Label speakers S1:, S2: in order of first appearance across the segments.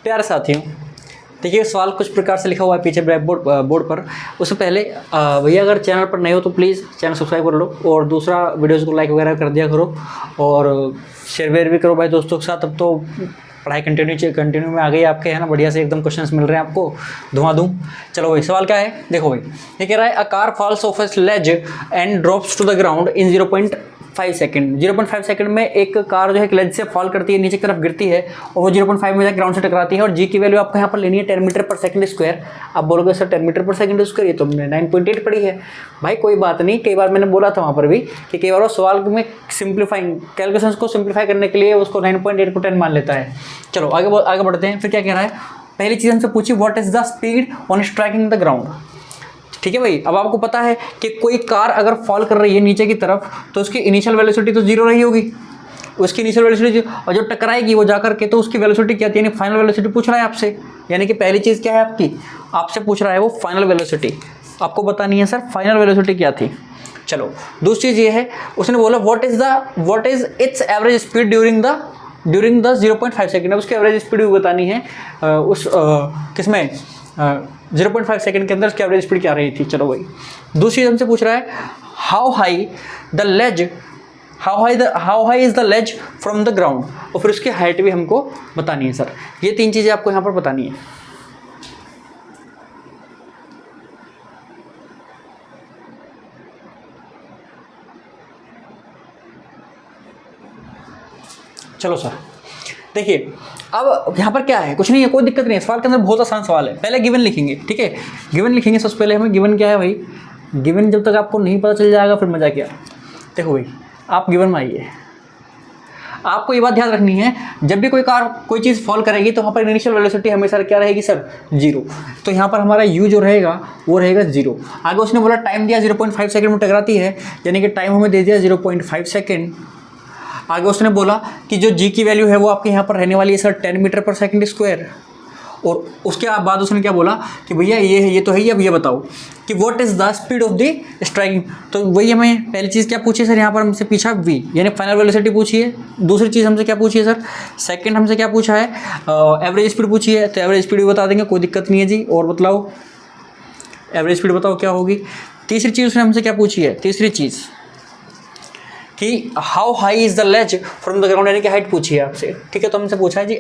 S1: प्यारे साथियों, देखिए सवाल कुछ प्रकार से लिखा हुआ है पीछे ब्लैक बोर्ड पर। उससे पहले भैया अगर चैनल पर नए हो तो प्लीज़ चैनल सब्सक्राइब कर लो, और दूसरा वीडियोज़ को लाइक वगैरह कर दिया करो, और शेयर वेयर भी करो भाई दोस्तों के साथ। अब तो पढ़ाई कंटिन्यू में आ गई आपके, है ना, बढ़िया से एकदम क्वेश्चंस मिल रहे हैं आपको धुआं। चलो भाई सवाल क्या है, देखो भाई ये कह रहा है a car falls off a sledge and drops to the ground in 0.5 second. 0.5 second में एक कार जो है क्लेज से फॉल करती है, नीचे की तरफ गिरती है, और वो 0.5 में जाकर ग्राउंड से टकराती है, और जी की वैल्यू आपको यहाँ पर लेनी है 10 मीटर पर सेकंड स्क्वायर। आप बोलोगे सर 10 मीटर पर सेकंड स्क्वायर, ये तो हमने 9.8 पढ़ी है। भाई कोई बात नहीं, कई बार मैंने बोला था वहाँ पर भी कि कई बार वो सवाल में सिंप्लीफाइंग कैलकुलेशंस को सिंप्लीफाई करने के लिए उसको 9.8 को 10 मान लेता है। चलो आगे बढ़ते हैं। फिर क्या कह रहा है, पहली चीज़ हमसे पूछी what is the speed on striking the ground. ठीक है भाई, अब आपको पता है कि कोई कार अगर फॉल कर रही है नीचे की तरफ तो उसकी इनिशियल वेलोसिटी तो जीरो रही होगी, उसकी इनिशियल वेलोसिटी, और जो टकराएगी वो जाकर के तो उसकी वेलोसिटी क्या थी, यानी फाइनल वेलोसिटी पूछ रहा है आपसे। यानी कि पहली चीज़ क्या है आपसे पूछ रहा है वो फाइनल वेलोसिटी, आपको बतानी है सर फाइनल वेलोसिटी क्या थी। चलो दूसरी चीज़ ये है, उसने बोला what is it's average speed during the 0.5 second. अब उसकी एवरेज स्पीड भी बतानी है किसमें 0.5 सेकंड के अंदर उसकी एवरेज स्पीड क्या रही थी। चलो भाई दूसरी हमसे पूछ रहा है how high is the ledge from the ground, और फिर उसकी हाइट भी हमको बतानी है सर। ये तीन चीज़ें आपको यहाँ पर बतानी है। चलो सर देखिए, अब यहाँ पर क्या है, कुछ नहीं है, कोई दिक्कत नहीं है। सवाल के अंदर बहुत आसान सवाल है। पहले गिवन लिखेंगे, ठीक है, गिवन लिखेंगे सबसे पहले हमें। गिवन क्या है भाई, गिवन जब तक आपको नहीं पता चल जाएगा फिर मजा क्या। देखो भाई आप गिवन में आइए, आपको ये बात ध्यान रखनी है, जब भी कोई चीज़ फॉल करेगी तो वहाँ पर इनिशियल वेलोसिटी हमेशा क्या रहेगी सर, जीरो। तो यहाँ पर हमारा u जो रहेगा वो रहेगा जीरो। आगे उसने बोला टाइम दिया 0.5 सेकंड में टकराती है, यानी कि टाइम हमें दे दिया 0.5 सेकंड। आगे उसने बोला कि जो g की वैल्यू है वो आपके यहाँ पर रहने वाली है सर 10 मीटर पर सेकंड स्क्वायर। और उसके बाद उसने क्या बोला कि भैया ये है, ये तो है ही, अब ये बताओ कि what is the speed of the striking. तो वही हमें पहली चीज़ क्या पूछी सर, यहाँ पर हमसे पूछा v, यानी फाइनल वेलोसिटी पूछी है। दूसरी चीज़ हमसे क्या पूछी है सर, सेकंड हमसे क्या पूछा है, एवरेज स्पीड पूछी है। तो एवरेज स्पीड भी बता देंगे, कोई दिक्कत नहीं है जी। और बताओ एवरेज स्पीड बताओ क्या होगी। तीसरी चीज़ उसने हमसे क्या पूछी है, तीसरी चीज़ कि how high is the ledge from the ground, यानी कि हाइट पूछी है आपसे। ठीक है, तो हमसे पूछा है जी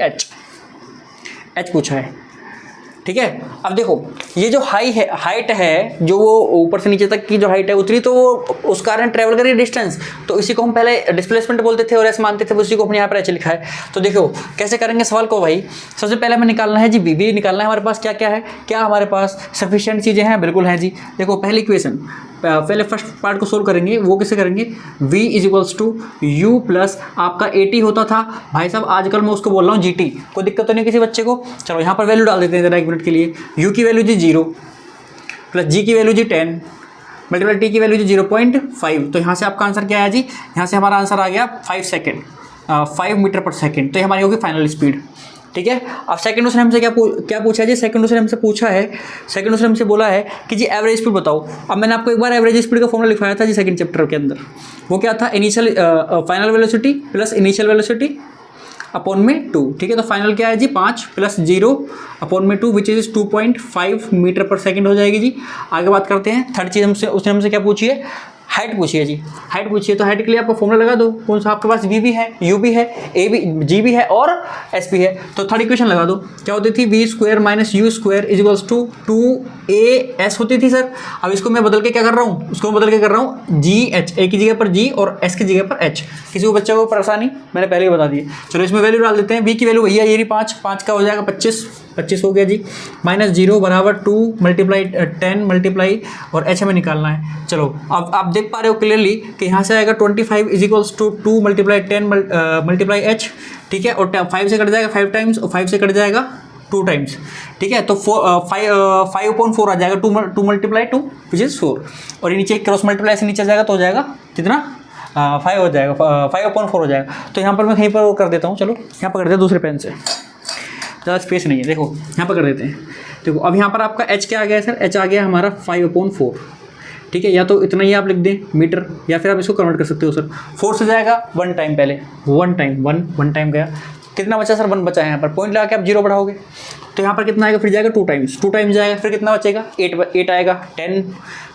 S1: एच पूछा है। ठीक है, अब देखो ये जो हाइट है, जो वो ऊपर से नीचे तक की जो हाइट है उतनी, तो वो उस कार ने ट्रेवल करी डिस्टेंस, तो इसी को हम पहले डिस्प्लेसमेंट बोलते थे और एस मानते थे, उसी को अपने यहाँ पर एच लिखा है। तो देखो कैसे करेंगे सवाल को भाई, सबसे पहले हमें निकालना है जी वी निकालना है। हमारे पास क्या क्या है, क्या हमारे पास सफिशिएंट चीज़ें हैं, बिल्कुल हैं जी। देखो पहली इक्वेशन, पहले फर्स्ट पार्ट को सोल्व करेंगे, वो कैसे करेंगे, v is equals to U plus आपका 80 होता था भाई साहब, आजकल मैं उसको बोल रहा हूँ gt। कोई दिक्कत तो नहीं किसी बच्चे को। चलो यहाँ पर वैल्यू डाल देते हैं जरा 1 मिनट के लिए। u की वैल्यू जी 0 प्लस g की वैल्यू जी 10 मल्टीप्लाई t की वैल्यू जी 0.5। तो यहाँ से आपका आंसर क्या आया जी, यहाँ से हमारा आंसर आ गया 5 मीटर पर सेकेंड। तो हमारी होगी फाइनल स्पीड। ठीक है, अब सेकंड उसने हमसे क्या पूछा है जी, सेकंड उसने हमसे बोला है कि जी एवरेज स्पीड बताओ। अब मैंने आपको एक बार एवरेज स्पीड का फॉर्मूला लिखवाया था जी सेकंड चैप्टर के अंदर। वो क्या था, initial final velocity plus initial velocity upon में 2। ठीक है, तो फाइनल क्या है जी 5 प्लस 0 अपॉन में 2 विच इज 2.5 मीटर पर सेकेंड हो जाएगी जी। आगे बात करते हैं। थर्ड चीज़ उसने हमसे क्या पूछी है, हाइट पूछी है जी, हाइट पूछी है। तो हाइट के लिए आपको फॉर्मूला लगा दो, कौन सा आपके पास v भी है, u भी है, a भी, g भी है और s भी है। तो थर्ड इक्वेशन लगा दो, क्या होती थी, v square minus U square is equals to 2as होती थी सर। अब इसको मैं बदल के क्या कर रहा हूँ, उसको बदल के कर रहा हूँ g h, a की जगह पर g और s की जगह पर h। किसी को बच्चे को परेशानी, मैंने पहले ही बता दी। चलो इसमें वैल्यू डाल देते हैं। v की वैल्यू भैया ये 5 का हो जाएगा 25 हो गया जी, माइनस 0 बराबर 2 मल्टीप्लाई 10 मल्टीप्लाई और h हमें निकालना है। चलो अब आप देख पा रहे हो क्लियरली कि यहाँ से आएगा 25 is equals to 2 multiply 10 multiply h। ठीक है, और 5 से कट जाएगा 5 टाइम्स और 5 से कट जाएगा 2 टाइम्स। ठीक है, तो 5/4 आ जाएगा, 2 मल्टीप्लाई 2 विच इज 4, और ये नीचे क्रॉस मल्टीप्लाई से नीचे जाएगा तो हो जाएगा कितना, 5 हो जाएगा, 5/4 हो जाएगा। तो यहाँ पर मैं कहीं पर कर देता हूँ, चलो यहाँ पर कर देते हैं दूसरे पेन से, ज़्यादा स्पेस नहीं है। देखो यहाँ पर कर देते हैं। देखो अब यहाँ पर आपका h क्या आ गया सर, h आ गया हमारा 5/4। ठीक है, या तो इतना ही आप लिख दें मीटर, या फिर आप इसको कन्वर्ट कर सकते हो सर। 4 से जाएगा 1 टाइम, पहले 1 टाइम गया, कितना बचा सर 1 बचा है यहाँ पर, पॉइंट लगा के आप 0 बढ़ाओगे तो यहाँ पर कितना आएगा, फिर जाएगा 2 टाइम्स जाएगा, फिर कितना बचेगा 8 आएगा 10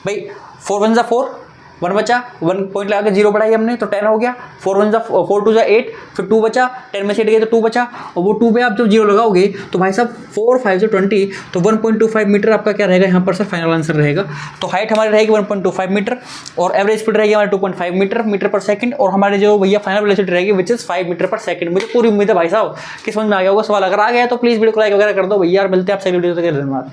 S1: भाई 4 1 जा 4 1 बचा, 1 पॉइंट लगा के 0 बढ़ाई हमने तो 10 हो गया, 4 1 जा 4 2 जा 8 फिर 2 बचा, 10 में से 8 गया तो 2 बचा, और वो 2 पे आप जब 0 लगाओगे तो भाई साहब 4 5 से 20 तो 1.25 मीटर आपका क्या रहेगा यहाँ पर सर फाइनल आंसर रहेगा। तो हाइट हमारी रहेगी 1.25 मीटर और एवरेज स्पीड रहेगी हमारी 2.5 मीटर पर सेकंड, और हमारे जो भैया फाइनल वेलोसिटी रहेगी विच इज 5 मीटर पर सेकंड। मुझे पूरी उम्मीद है भाई साहब कि समझ में आ गया होगा। सवाल अगर आ गया तो प्लीज़ वीडियो को लाइक वगैरह कर दो भैया, मिलते हैं आपसे वीडियो तक, धन्यवाद।